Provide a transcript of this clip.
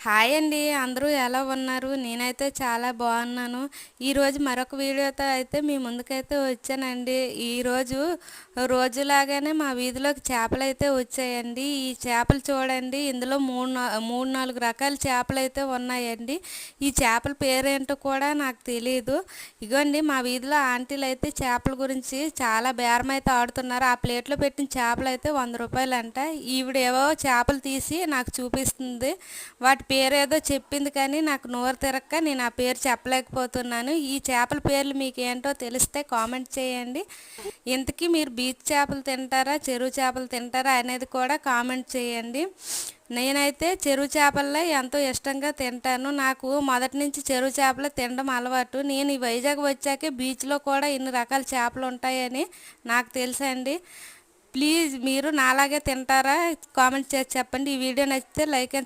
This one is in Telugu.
హాయ్ అండి. అందరూ ఎలా ఉన్నారు? నేనైతే చాలా బాగున్నాను. ఈరోజు మరొక వీడియోతో అయితే మీ ముందుకైతే వచ్చానండి. ఈరోజు రోజులాగానే మా వీధిలోకి చేపలైతే వచ్చాయండి. ఈ చేపలు చూడండి, ఇందులో మూడు నాలుగు రకాల చేపలైతే ఉన్నాయండి. ఈ చేపల పేరేంటో కూడా నాకు తెలియదు. ఇగోండి, మా వీధిలో ఆంటీలు అయితే చేపల గురించి చాలా బేరం అయితే ఆడుతున్నారు. ఆ ప్లేట్లో పెట్టిన చేపలు అయితే 100 రూపాయలంట. ఈవిడేవో చేపలు తీసి నాకు చూపిస్తుంది. వాటి పేరేదో చెప్పింది కానీ నాకు నోరు తిరక్క నేను ఆ పేరు చెప్పలేకపోతున్నాను. ఈ చేపల పేర్లు మీకు ఏంటో తెలిస్తే కామెంట్ చేయండి. ఇంతకీ మీరు బీచ్ చేపలు తింటారా, చెరువు చేపలు తింటారా అనేది కూడా కామెంట్ చేయండి. నేనైతే చెరువు చేపల్లో ఎంతో ఇష్టంగా తింటాను. నాకు మొదటి నుంచి చెరువు చేపలు తినడం అలవాటు. నేను ఈ వైజాగ్ వచ్చాకే బీచ్లో కూడా ఇన్ని రకాల చేపలు ఉంటాయని నాకు తెలుసండి. ప్లీజ్ మీరు నాలాగే తింటారా? కామెంట్ చేసి చెప్పండి. ఈ వీడియో నచ్చితే లైక్ అండ్